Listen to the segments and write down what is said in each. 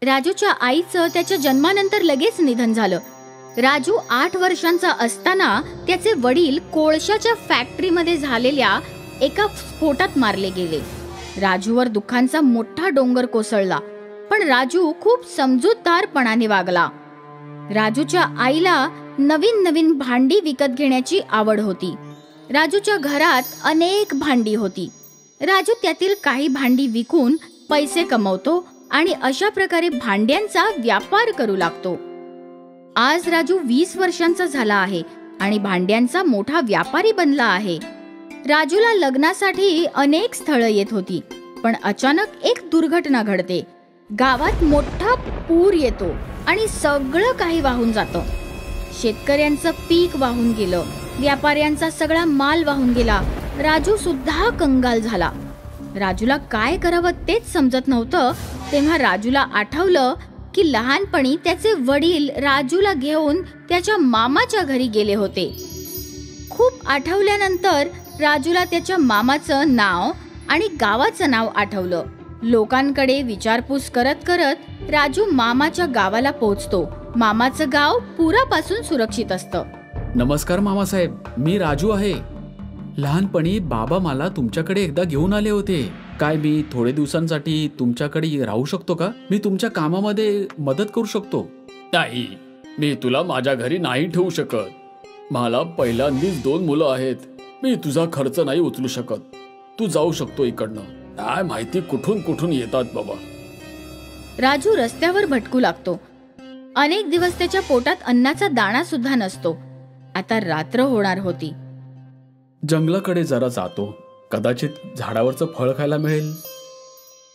राजूच्या आईचं त्याच्या जन्मानंतर लगेच निधन झालं. राजू 8 वर्षांचा असताना त्याचे वडील कोळशाच्या फॅक्टरीमध्ये झालेल्या एका स्फोटात मारले गेले. राजूवर दुःखांचा मोठा डोंगर कोसळला, पण राजू खूप समजूतदारपणाने वागला. राजूच्या आईला नवीन नवीन भांडी विकत घेण्याची आवड होती. राजूच्या घरात अनेक भांडी होती. राजू त्यातील काही भांडी विकून पैसे कमवतो आणि अशा प्रकारे भांड्यांचा व्यापार करू लागतो. आज राजू 20 वर्षांचा झाला आहे आणि भांड्यांचा मोठा व्यापारी बनला आहे. राजूला लग्नासाठी अनेक स्थळं येत होती, पण अचानक एक दुर्घटना घडते. गावात मोठा पूर येतो आणि सगळं काही वाहून जातं. शेतकऱ्यांचं पीक वाहून गेलं, व्यापाऱ्यांचा सगळा माल वाहून गेला. राजू सुद्धा कंगाल झाला. राजूला काय करावं तेच समजत नव्हतं. तेव्हा राजूला आठवलं की लहानपणी त्याचे वडील राजूला घेऊन त्याच्या मामाच्या घरी गेले होते. खूप आठवल्यानंतर राजूला त्याच्या मामाचं नाव आणि गावाचं नाव आठवलं. लोकांकडे विचारपूस करत करत राजू मामाच्या गावाला पोहोचतो. मामाचं गाव पुरापासून सुरक्षित असतं. नमस्कार मामासाहेब, मी राजू आहे. लहानपणी बाबा मला तुमच्याकडे एकदा घेऊन आले होते. काय मी थोडे दिवसांसाठी तुमच्याकडे राहू शकतो का? मी तुमच्या कामामध्ये मदत करू शकतो. नाही, मी तुला माझ्या घरी नाही ठेवू शकत. मला पहिल्यांदीच 2 मुलं आहेत. मी तुझा खर्च नाही उचलू शकत. तू जाऊ शकतो इकडनं. काय माहिती कुठून कुठून येतात बाबा. राजू रस्त्यावर भटकू लागतो. अनेक दिवस त्याच्या पोटात अन्नाचा दाणा सुद्धा नसतो. आता रात्र होणार होती. जंगलाकडे जरा जातो, कदाचित झाडावरचं फळ खायला मिळेल.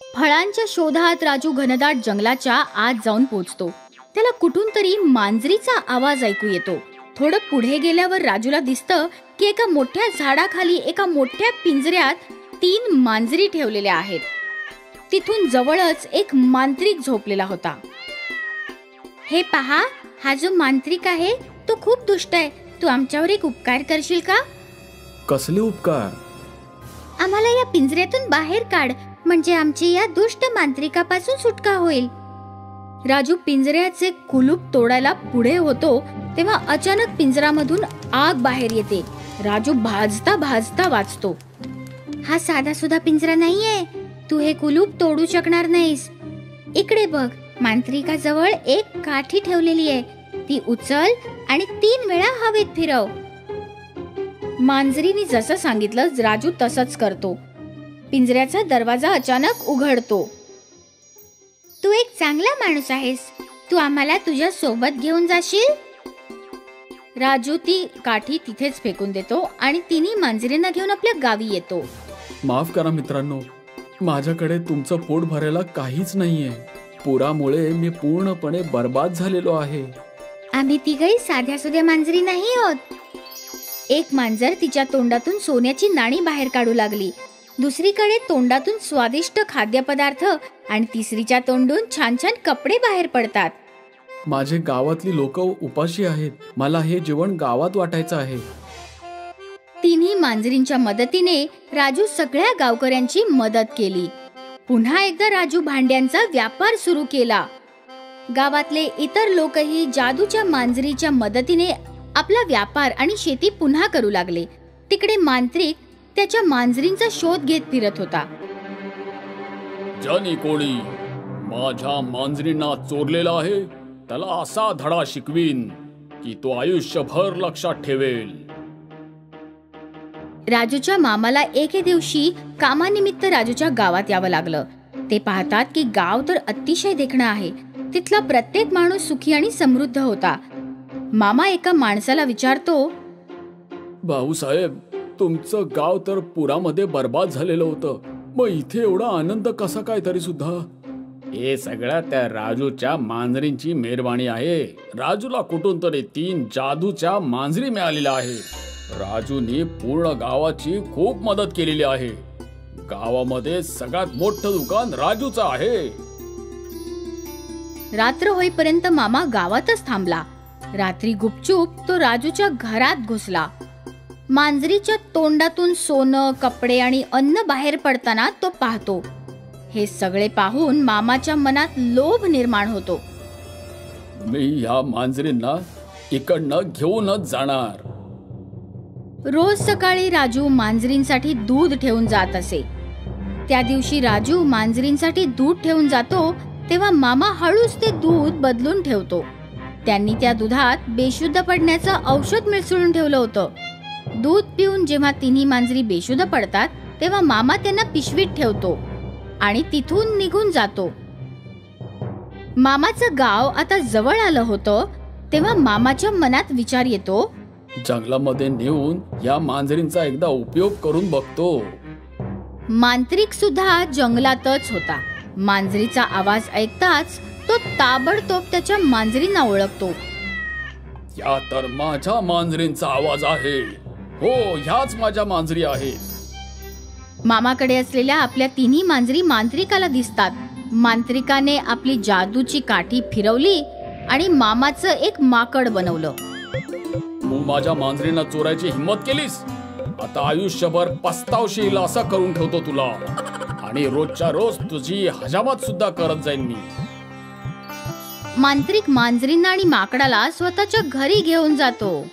फळांच्या शोधात राजू घनदाट जंगलाच्या आत जाऊन पोहोचतो. त्याला कुठून तरी मांजरीचा आवाज ऐकू येतो. थोडं पुढे गेल्यावर राजूला दिसतं की एका मोठ्या झाडाखाली एका मोठ्या पिंजऱ्यात 3 मांजरी ठेवलेल्या आहेत. तिथून जवळच एक मांत्रिक झोपलेला होता. हे पहा, हा जो मांत्रिक आहे तो खूप दुष्ट आहे. तू आमच्यावर एक उपकार करशील का? कसले उपकार? आम्हाला या पिंजऱ्यातून बाहेर काढ, म्हणजे आमची या दुष्ट मांत्रिकापासून सुटका होईल. राजू पिंजऱ्याचे कुलूप तोडायला पुढे होतो तेव्हा अचानक पिंजरामधून आग बाहेर येते. राजू भाजता भाजता वाचतो. हा साधा सुद्धा पिंजरा नाहीये. तू हे कुलूप तोडू शकणार नाहीस. इकडे बघ, मांत्रिकाजवळ एक काठी ठेवलेली आहे. ती उचल आणि 3 वेळा हवेत फिरव. मांजरीने जसं सांगितलं राजू तसंच करतो. पिंजऱ्याचा दरवाजा अचानक उघडतो. तू एक चांगला माणूस आहेस. तू आम्हाला तुझ्या सोबत घेऊन जाशील? राजू ती काठी तिथेच फेकून देतो आणि तिन्ही मांजरींना घेऊन आपल्या गावी येतो. माफ करा मित्रांनो, माझ्याकडे तुमचं पोट भरायला काहीच नाहीये. पुरामुळे मी पूर्णपणे बर्बाद झालेलो आहे. आम्ही तिघही साध्या सुध्या मांजरी नाही आहोत. एक मांजर तिच्या तोंडातून सोन्याची नाणी बाहेर काढू लागली. दुसरीकडे तोंडातून स्वादिष्ट खाद्यपदार्थ आणि तिसरीच्या तोंडून छान छान कपडे बाहेर पडतात. माझे गावातली लोक उपाशी आहेत. मला हे जेवण गावात वाटायचं आहे. तिन्ही मांजरींच्या मदतीने राजू सगळ्या गावकऱ्यांची मदत केली. पुन्हा एकदा राजू भांड्यांचा व्यापार सुरू केला. गावातले इतर लोकही जादूच्या मांजरीच्या मदतीने आपला व्यापार आणि शेती पुन्हा करू लागले. तिकडे मांत्रिक त्याच्या मांजरींचा शोध घेत फिरत होता. ज्याने कोणी माझ्या मांजरींना चोरलेला आहे त्याला असा धडा शिकवीन की तो आयुष्यभर लक्षात ठेवेल. राजूच्या मामाला एके दिवशी कामानिमित्त राजूच्या गावात यावं लागलं. ते पाहतात की गाव तर अतिशय देखणं आहे. तिथला प्रत्येक माणूस सुखी आणि समृद्ध होता. मामा एका माणसाला विचारतो, भाऊसाहेब, तुमचं गाव तर पुरामध्ये बर्बाद झालेलं होतं, मग इथे एवढा आनंद कसा काय तरी सुद्धा? हे सगळ्या त्या राजूच्या मांजरींची मेहरबानी आहे. राजूला कुठून तरी 3 जादूच्या मांजरी मिळालेल्या आहे. राजूने पूर्ण गावाची खूप मदत केलेली आहे. गावामध्ये सगळ्यात मोठं दुकान राजूचं आहे. रात्र होईपर्यंत मामा गावातच थांबला. रात्री गुपचूप तो राजूच्या घरात घुसला. मांजरीच्या तोंडातून सोनं, कपडे आणि अन्न बाहेर पडताना तो पाहतो. हे सगळे पाहून मामाच्या मनात लोभ निर्माण होतो. मी या मांजरींना इकडनं घेऊनच जाणार. रोज सकाळी राजू मांजरींसाठी दूध ठेवून जात असे. त्या दिवशी राजू मांजरींसाठी दूध ठेवून जातो तेव्हा मामा हळूच ते दूध बदलून ठेवतो. त्यांनी त्या दुधात बेशुद्ध पडण्याचं औषध मिसळून ठेवलं होतं. दूध पिऊन जेव्हा तिन्ही मांजरी बेशुद्ध पडतात तेव्हा मामा त्यांना पिशवीत ठेवतो आणि तिथून निघून जातो. मामाचं गाव आता जवळ आलं होतं तेव्हा मामाच्या मनात विचार येतो, जंगलामध्ये नेऊन या मांजरींचा एकदा उपयोग करून बघतो. मांत्रिक सुद्धा जंगलातच होता. मांजरीचा आवाज ऐकताच तो ताबडतोब त्याच्या मांजरींना ओळखतो. या तर माझ्या मांजरींचा आवाज आहे. हो, ह्याच माझ्या मांजरी आहेत. मामाकडे असलेल्या आपल्या तिन्ही मांजरी मांत्रिकाला दिसतात. मांत्रिकाने आपली जादूची काठी फिरवली आणि मामाचं एक माकड बनवलं. तू माझ्या मांजरींना चोरायची हिम्मत केलीस, आता आयुष्यभर पस्तावशील असं करून ठेवतो तुला. आणि रोजच्या रोज तुझी हजामत सुद्धा करत जाईन मी. मांत्रिक मांजरींना आणि माकडाला स्वतःच्या घरी घेऊन जातो.